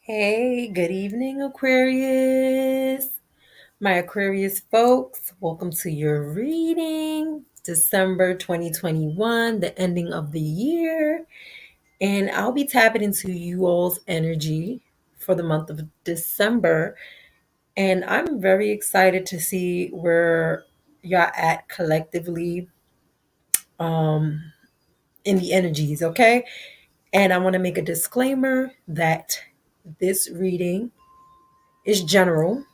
Hey, good evening, Aquarius. My Aquarius folks, welcome to your reading, December 2021, the ending of the year. And I'll be tapping into you all's energy for the month of December. And I'm very excited to see where y'all at collectively um, in the energies, okay? And I want to make a disclaimer that this reading is general.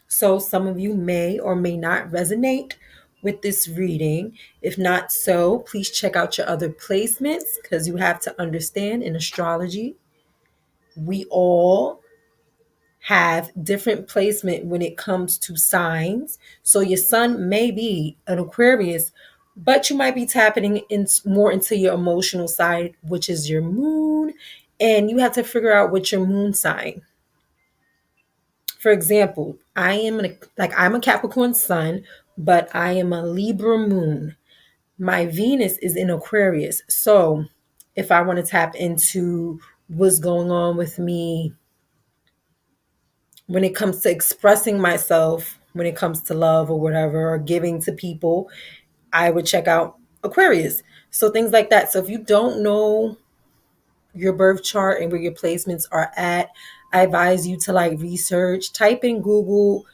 So some of you may or may not resonate with this reading. If not so, please check out your other placements because you have to understand in astrology, we all have different placement when it comes to signs. So your sun may be an Aquarius, but you might be tapping in more into your emotional side, which is your moon. And you have to figure out what your moon sign. For example, I'm a Capricorn sun, but I am a Libra moon. My Venus is in Aquarius. So if I want to tap into what's going on with me when it comes to expressing myself, when it comes to love or whatever, or giving to people, I would check out Aquarius. So things like that. So if you don't know your birth chart and where your placements are at, I advise you to research, type in Google,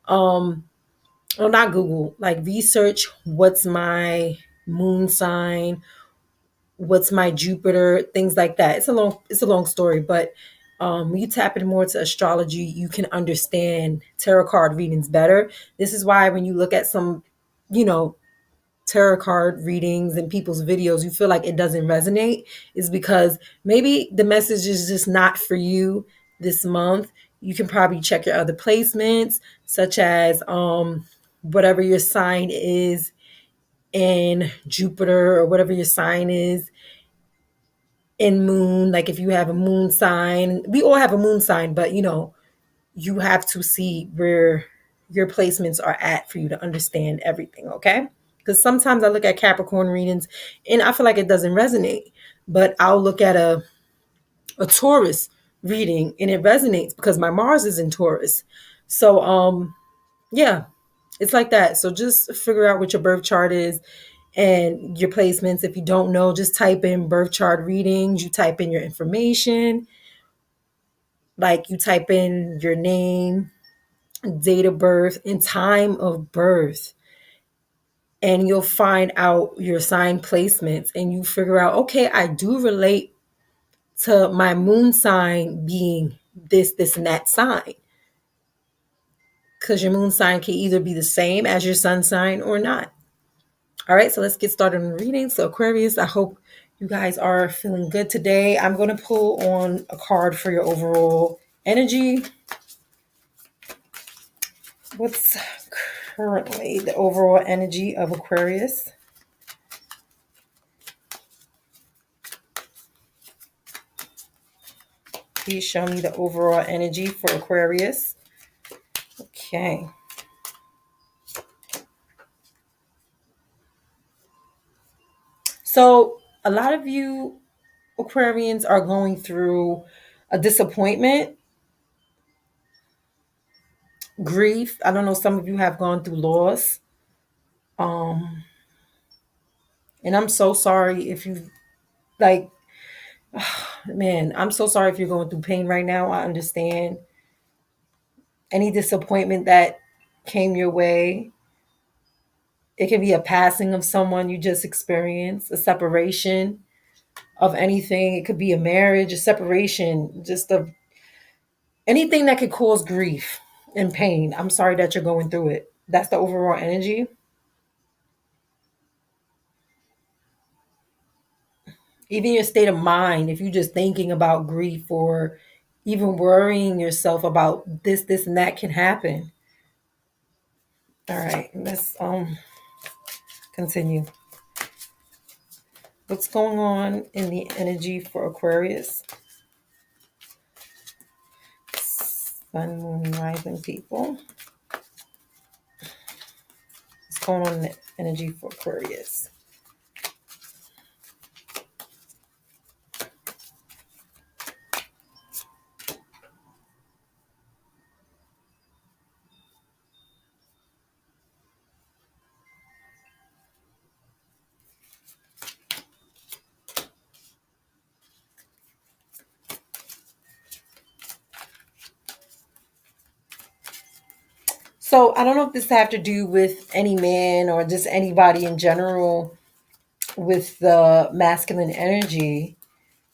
well, not Google, research what's my moon sign, what's my Jupiter, things like that. It's a long story, but when you tap in more to astrology, you can understand tarot card readings better. This is why when you look at some, you know, tarot card readings and people's videos, you feel like it doesn't resonate, is because maybe the message is just not for you this month. You can probably check your other placements, such as whatever your sign is in Jupiter or whatever your sign is in moon. Like if you have a moon sign, we all have a moon sign, but you have to see where your placements are at for you to understand everything, okay? Because sometimes I look at Capricorn readings and I feel like it doesn't resonate, but I'll look at a Taurus reading and it resonates because my Mars is in Taurus. So yeah, it's like that. So just figure out what your birth chart is and your placements. If you don't know, just type in birth chart readings, you type in your information, like you type in your name, date of birth, and time of birth. And you'll find out your sign placements and you figure out, okay, I do relate to my moon sign being this, and that sign. Because your moon sign can either be the same as your sun sign or not. All right, so let's get started on reading. So Aquarius, I hope you guys are feeling good today. I'm going to pull on a card for your overall energy. What's currently the overall energy of Aquarius? Please show me the overall energy for Aquarius. Okay. So a lot of you Aquarians are going through a disappointment, grief. I don't know, some of you have gone through loss. Um, and I'm so sorry if you like, man, I'm so sorry if you're going through pain right now. I understand any disappointment that came your way. It can be a passing of someone you just experienced, a separation of anything. It could be a marriage, a separation, anything that could cause grief and pain. I'm sorry that you're going through it. That's the overall energy. Even your state of mind, if you're just thinking about grief or even worrying yourself about this, and that can happen. All right, let's continue. What's going on in the energy for Aquarius? Sun, moon, rising people. What's going on in the energy for Aquarius? So I don't know if this have to do with any man or just anybody in general with the masculine energy.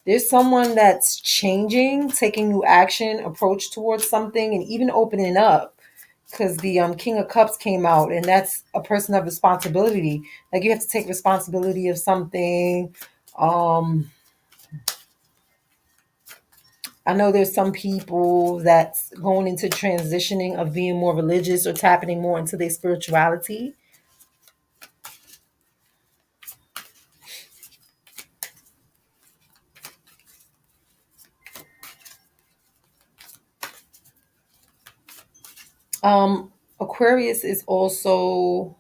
There's someone that's changing, taking new action, approach towards something, and even opening up. Because the King of Cups came out, and that's a person of responsibility. Like you have to take responsibility of something. Um, I know there's some people that's going into transitioning of being more religious or tapping more into their spirituality. Um, Aquarius is also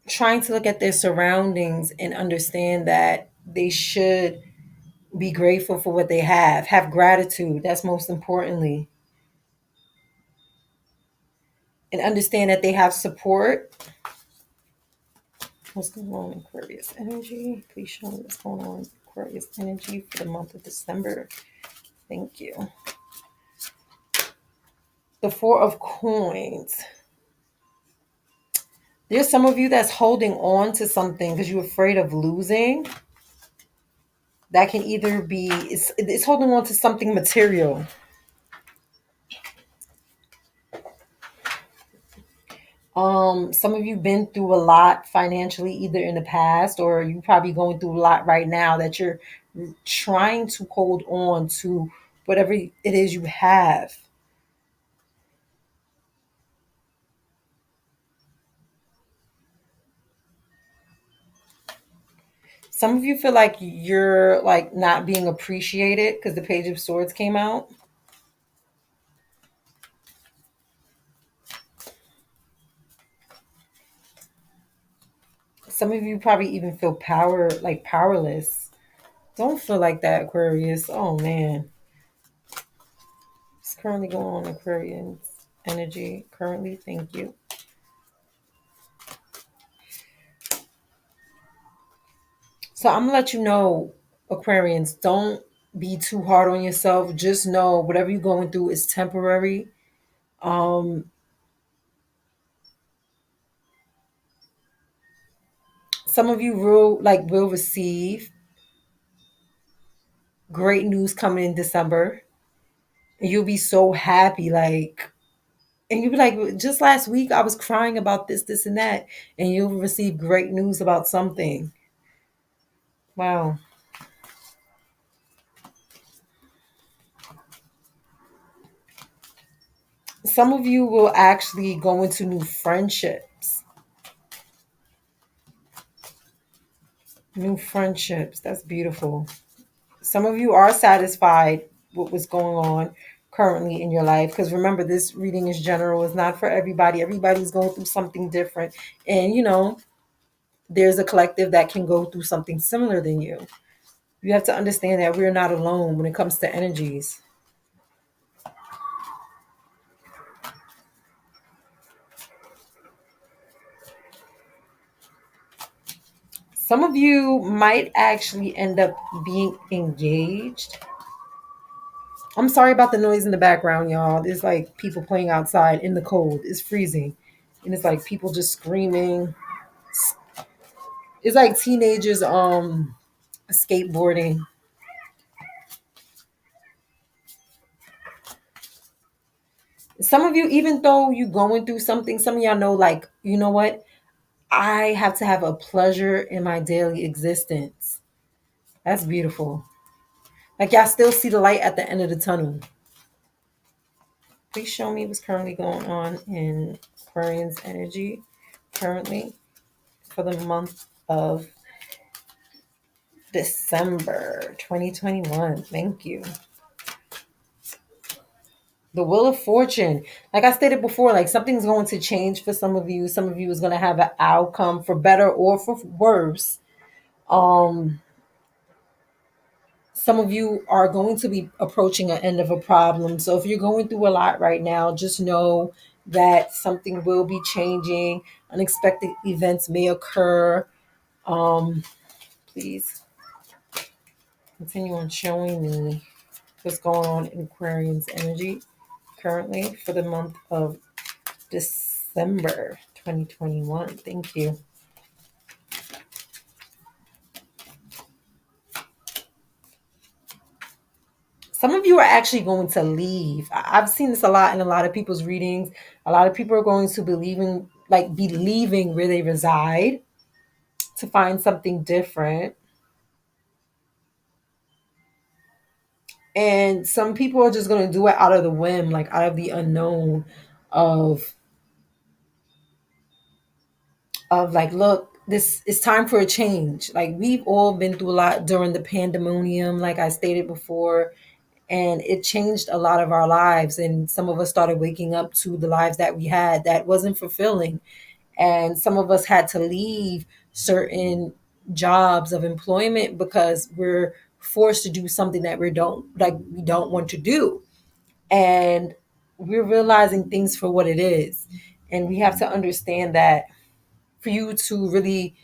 trying to look at their surroundings and understand that they should be grateful for what they have gratitude. That's most importantly, and understand that they have support. What's going on in Aquarius energy? Please show me what's going on in Aquarius energy for the month of December. Thank you. The Four of Coins. There's some of you that's holding on to something because you're afraid of losing. That can either be it's holding on to something material. Some of you been through a lot financially, either in the past or you probably going through a lot right now that you're trying to hold on to whatever it is you have. Some of you feel like you're like not being appreciated because the Page of Swords came out. Some of you probably even feel powerless. Don't feel like that, Aquarius. Oh man. It's currently going on Aquarius energy. Currently, thank you. So I'm gonna let you know, Aquarians, don't be too hard on yourself. Just know whatever you're going through is temporary. Um, some of you will receive great news coming in December. And you'll be so happy, and you'll be like, just last week I was crying about this, this, and that, and you'll receive great news about something. Wow. Some of you will actually go into new friendships. New friendships. That's beautiful. Some of you are satisfied with what's going on currently in your life. Because remember, this reading is general. It's not for everybody. Everybody's going through something different. And, there's a collective that can go through something similar than you. You have to understand that we're not alone when it comes to energies. Some of you might actually end up being engaged. I'm sorry about the noise in the background, y'all. There's like people playing outside in the cold. It's freezing. And it's like people just screaming. It's like teenagers skateboarding. Some of you, even though you going through something, some of y'all know, like, you know what? I have to have a pleasure in my daily existence. That's beautiful. Like y'all still see the light at the end of the tunnel. Please show me what's currently going on in Aquarian's energy currently for the month of December 2021. Thank you. The Wheel of Fortune. Like I stated before, like something's going to change for some of you. Some of you is going to have an outcome for better or for worse. Um, some of you are going to be approaching an end of a problem. So if you're going through a lot right now, just know that something will be changing. Unexpected events may occur. Please continue on showing me what's going on in Aquarian's energy currently for the month of December 2021. Thank you. Some of you are actually going to leave. I've seen this a lot in a lot of people's readings. A lot of people are going to be leaving where they reside to find something different. And some people are just going to do it out of the whim, like out of the unknown of like, look, this is time for a change. Like, we've all been through a lot during the pandemonium, like I stated before, and it changed a lot of our lives. And some of us started waking up to the lives that we had that wasn't fulfilling. And some of us had to leave certain jobs of employment because we're forced to do something that we don't want to do. And we're realizing things for what it is. And we have to understand that for you to really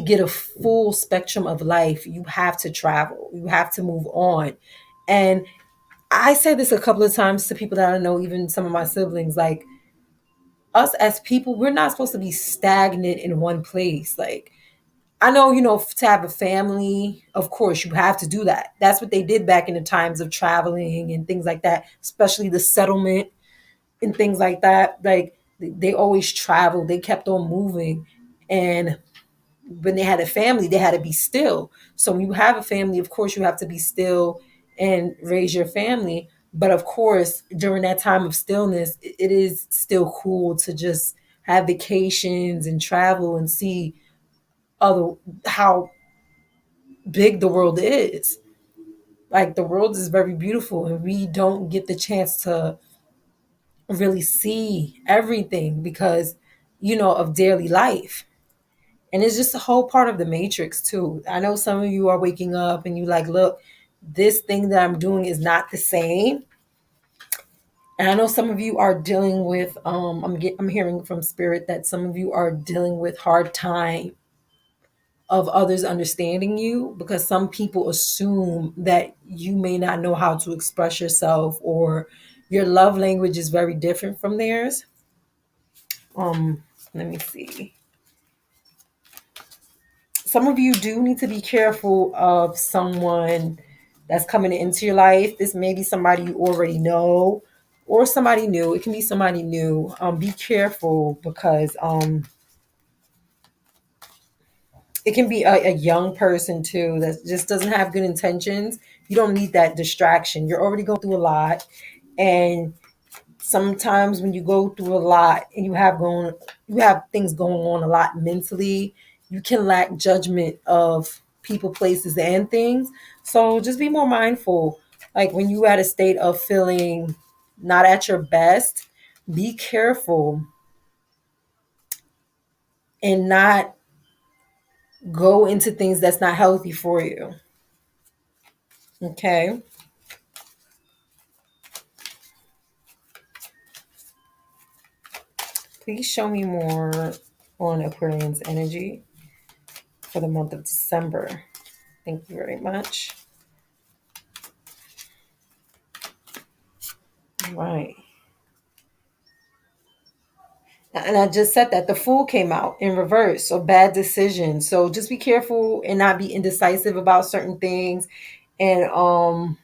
get a full spectrum of life, you have to travel, you have to move on. And I said this a couple of times to people that I know, even some of my siblings, like, us as people, we're not supposed to be stagnant in one place. Like, I know, to have a family, of course, you have to do that. That's what they did back in the times of traveling and things like that, especially the settlement and things like that. Like, they always traveled, they kept on moving. And when they had a family, they had to be still. So when you have a family, of course, you have to be still and raise your family. But of course, during that time of stillness, it is still cool to just have vacations and travel and see other how big the world is. Like, the world is very beautiful, and we don't get the chance to really see everything because, of daily life. And it's just a whole part of the matrix too. I know some of you are waking up and you like, look, this thing that I'm doing is not the same. And I know some of you are dealing with I'm hearing from spirit that some of you are dealing with hard time of others understanding you, because some people assume that you may not know how to express yourself, or your love language is very different from theirs. Let me see. Some of you do need to be careful of someone that's coming into your life. This may be somebody you already know or somebody new. It can be somebody new. Be careful because it can be a young person too that just doesn't have good intentions. You don't need that distraction. You're already going through a lot. And sometimes when you go through a lot and you have things going on a lot mentally, you can lack judgment of people, places, and things. So just be more mindful. Like, when you at a state of feeling not at your best, be careful and not go into things that's not healthy for you. Okay. Please show me more on Aquarian's energy for the month of December. Thank you very much. Right. And I just said that the Fool came out in reverse. So, bad decision. So just be careful and not be indecisive about certain things. And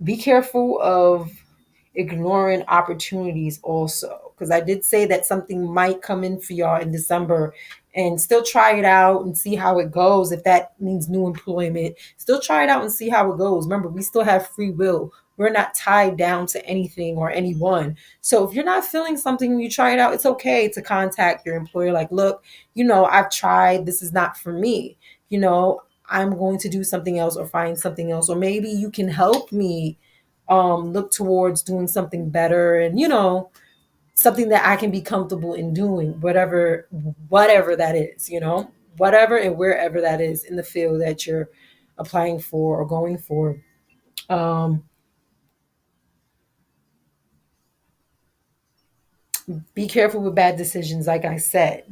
be careful of ignoring opportunities also, because I did say that something might come in for y'all in December, and still try it out and see how it goes. If that means new employment, still try it out and see how it goes. Remember, we still have free will. We're not tied down to anything or anyone. So if you're not feeling something when you try it out, it's okay to contact your employer, like, look, I've tried, this is not for me. I'm going to do something else or find something else, or maybe you can help me look towards doing something better, and something that I can be comfortable in doing, whatever that is, whatever and wherever that is in the field that you're applying for or going for. um be careful with bad decisions. Like I said,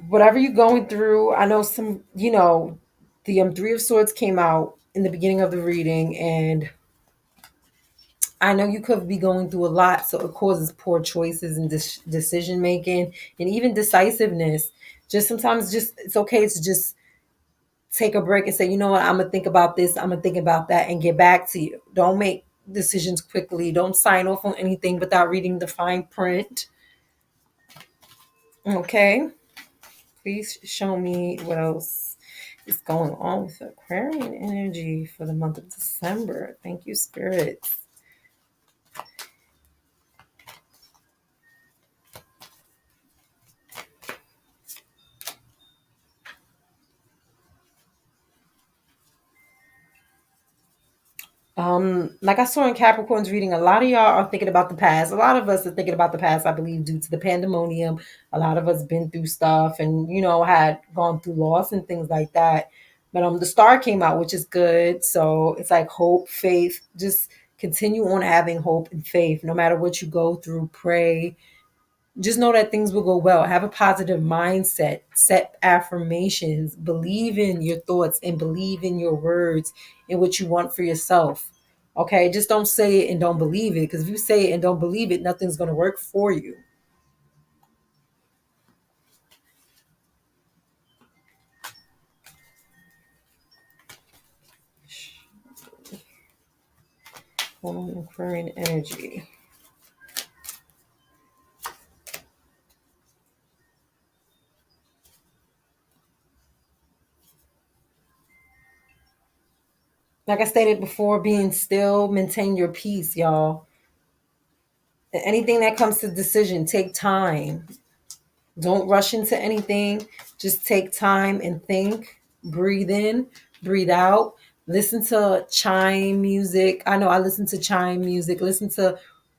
whatever you're going through, I know the Three of Swords came out, in the beginning of the reading, and I know you could be going through a lot, so it causes poor choices and decision making and even decisiveness. Just sometimes, just it's okay to just take a break and say, you know what, I'm gonna think about this, I'm gonna think about that, and get back to you. Don't make decisions quickly. Don't sign off on anything without reading the fine print. Okay, please show me what else is going on with Aquarian energy for the month of December. Thank you, spirits. Like I saw in Capricorn's reading, a lot of y'all are thinking about the past. A lot of us are thinking about the past, I believe, due to the pandemonium. A lot of us been through stuff and, had gone through loss and things like that. But the star came out, which is good. So it's like hope, faith. Just continue on having hope and faith. No matter what you go through, pray, just know that things will go well. Have a positive mindset, set affirmations, believe in your thoughts and believe in your words and what you want for yourself. Okay, just don't say it and don't believe it, because if you say it and don't believe it, nothing's going to work for you. Hold on, Aquarian energy. Like I stated before, being still, maintain your peace, y'all. Anything that comes to decision, take time. Don't rush into anything. Just take time and think. Breathe in, breathe out. Listen to chime music. I know I listen to chime music. Listen to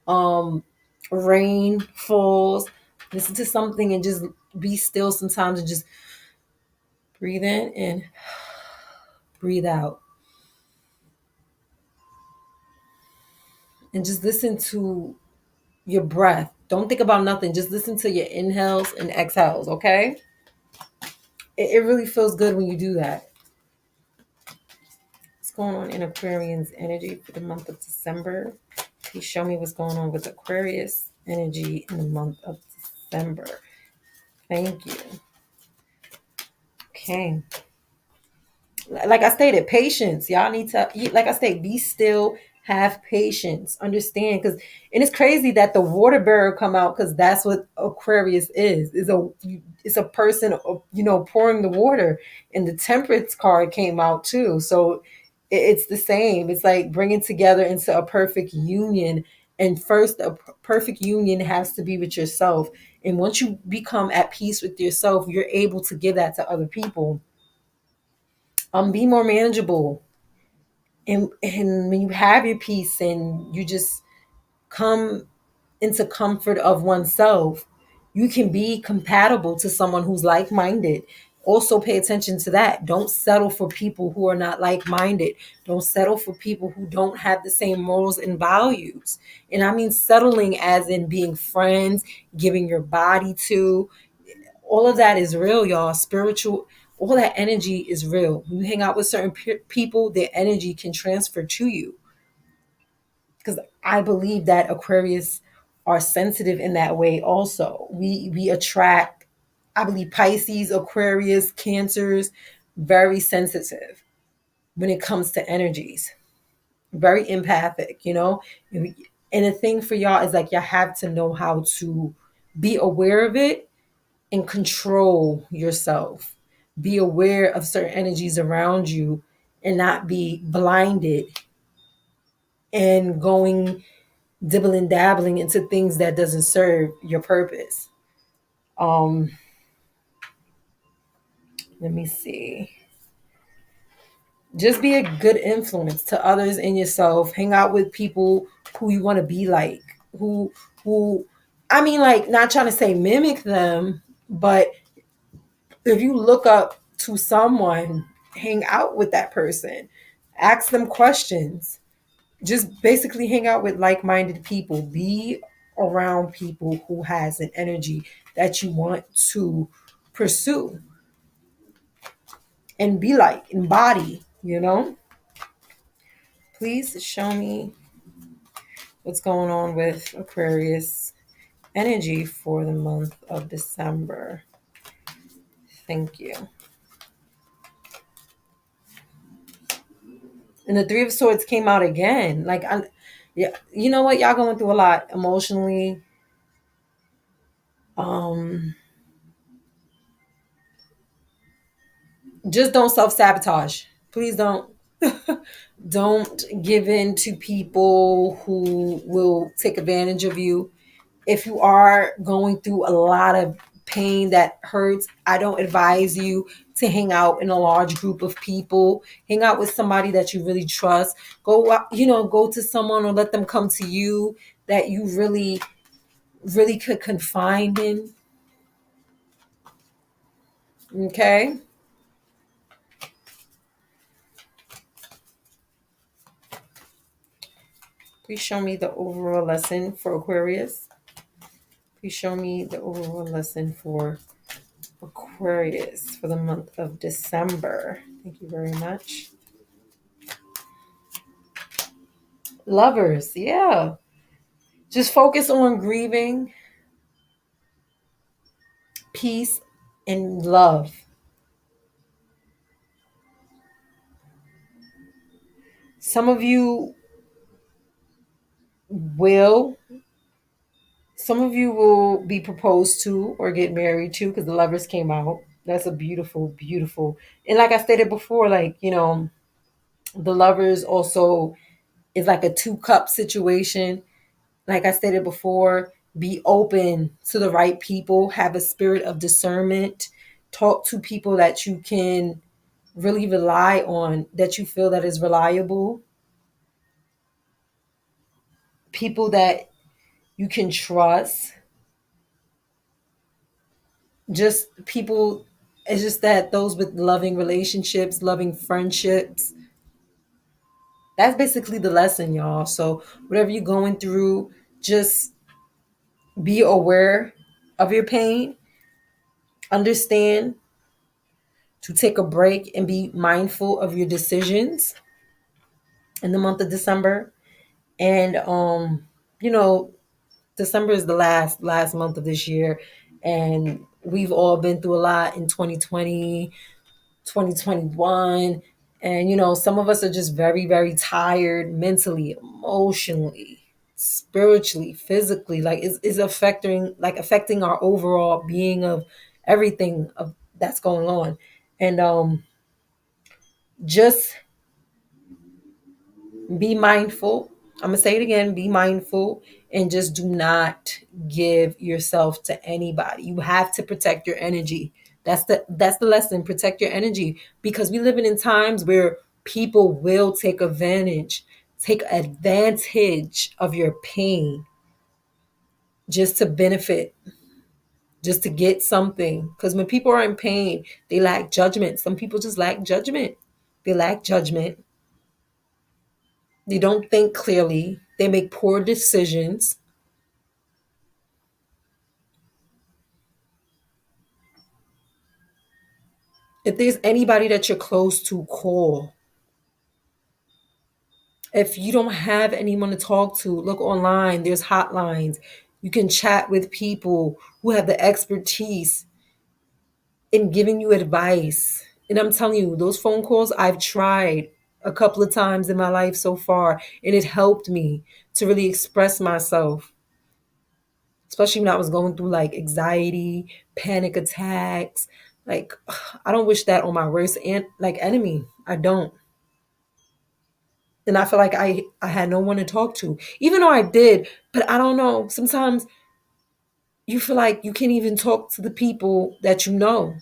um rain falls. Listen to something and just be still sometimes and just breathe in and breathe out. And just listen to your breath. Don't think about nothing. Just listen to your inhales and exhales, okay? It really feels good when you do that. What's going on in Aquarian's energy for the month of December? Please show me what's going on with Aquarius energy in the month of December. Thank you. Okay. Like I stated, patience. Y'all need to, like I stated, be still, have patience, understand. Because, and it's crazy that the water bearer come out, because that's what Aquarius is a person, pouring the water. And the temperance card came out too, so it's the same. It's like bringing together into a perfect union. And first, a perfect union has to be with yourself. And once you become at peace with yourself, you're able to give that to other people. Be more manageable. And when you have your peace and you just come into comfort of oneself, you can be compatible to someone who's like-minded. Also pay attention to that. Don't settle for people who are not like-minded. Don't settle for people who don't have the same morals and values. And I mean settling as in being friends, giving your body to. All of that is real, y'all. Spiritual, all that energy is real. When you hang out with certain people, their energy can transfer to you. Because I believe that Aquarius are sensitive in that way also. We attract, I believe Pisces, Aquarius, Cancers, very sensitive when it comes to energies. Very empathic. And the thing for y'all is like y'all have to know how to be aware of it and control yourself. Be aware of certain energies around you and not be blinded and going dibbling dabbling into things that doesn't serve your purpose. Um, Let me see. Just be a good influence to others and yourself. Hang out with people who you want to be like. Who I mean, like, not trying to say mimic them, but if you look up to someone, hang out with that person, ask them questions, just basically hang out with like-minded people, be around people who has an energy that you want to pursue and be like, embody. Please show me what's going on with Aquarius energy for the month of December. Thank you. And the Three of Swords came out again. Yeah, you know what? Y'all going through a lot emotionally. Um, just don't self-sabotage. Please don't. Don't give in to people who will take advantage of you. If you are going through a lot of pain that hurts, I don't advise you to hang out in a large group of people. Hang out with somebody that you really trust. Go to someone or let them come to you that you really, really could confide in. Okay. Please show me the overall lesson for Aquarius. Please show me the overall lesson for Aquarius for the month of December. Thank you very much. Lovers, yeah. Just focus on grieving, peace, and love. Some of you will, some of you will be proposed to or get married to because the lovers came out. That's a beautiful, beautiful. And like I stated before, the lovers also is like a two-cup situation. Like I stated before, be open to the right people, have a spirit of discernment, talk to people that you can really rely on, that you feel that is reliable, people that you can trust, just people. It's just that those with loving relationships, loving friendships. That's basically the lesson, y'all. So whatever you're going through, just be aware of your pain, understand to take a break and be mindful of your decisions in the month of December. And you know, December is the last month of this year, and we've all been through a lot in 2020, 2021. And some of us are just very, very tired mentally, emotionally, spiritually, physically. Like it's affecting our overall being of everything of that's going on. And just be mindful. I'm gonna say it again, be mindful, and just do not give yourself to anybody. You have to protect your energy. That's the lesson. Protect your energy, because we living in times where people will take advantage of your pain just to benefit, just to get something. Because when people are in pain, they lack judgment. Some people just lack judgment. They lack judgment. They don't think clearly. They make poor decisions. If there's anybody that you're close to, call. If you don't have anyone to talk to, look online. There's hotlines. You can chat with people who have the expertise in giving you advice. And I'm telling you, those phone calls I've tried a couple of times in my life so far, and it helped me to really express myself, especially when I was going through like anxiety, panic attacks. Like, I don't wish that on my worst enemy. I don't. And I feel like I had no one to talk to, even though I did. But I don't know. Sometimes you feel like you can't even talk to the people that you know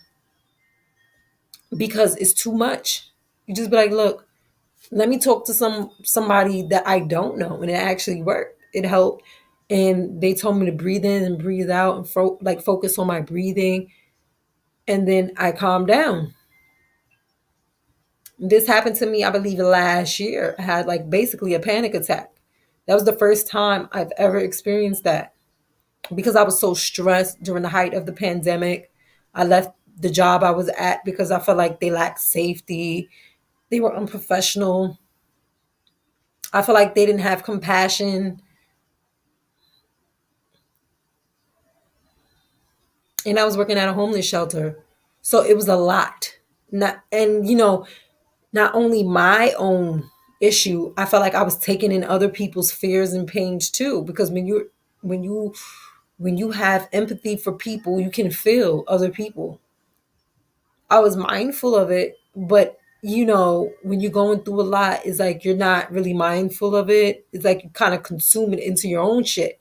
because it's too much. You just be like, look, let me talk to somebody that I don't know, and it actually worked. It helped, and they told me to breathe in and breathe out and focus on my breathing, and then I calmed down. This happened to me, I believe, last year. I had like basically a panic attack. That was the first time I've ever experienced that because I was so stressed during the height of the pandemic. I left the job I was at because I felt like they lacked safety. They were unprofessional. I feel like they didn't have compassion, and I was working at a homeless shelter. So it was a lot. Not and you know, not only my own issue, I felt like I was taking in other people's fears and pains too. Because when you when you have empathy for people, you can feel other people. I was mindful of it, but when you're going through a lot, it's like you're not really mindful of it. It's like you kind of consume it into your own shit.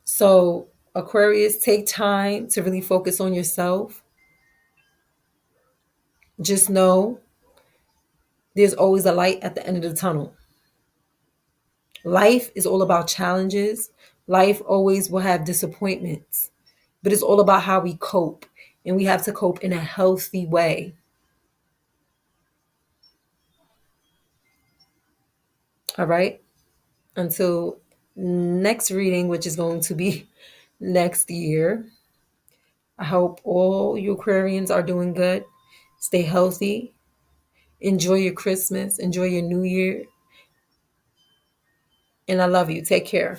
So, Aquarius, take time to really focus on yourself. Just know there's always a light at the end of the tunnel. Life is all about challenges. Life always will have disappointments, but it's all about how we cope. And we have to cope in a healthy way. All right. Until next reading, which is going to be next year. I hope all you Aquarians are doing good. Stay healthy. Enjoy your Christmas. Enjoy your New Year. And I love you. Take care.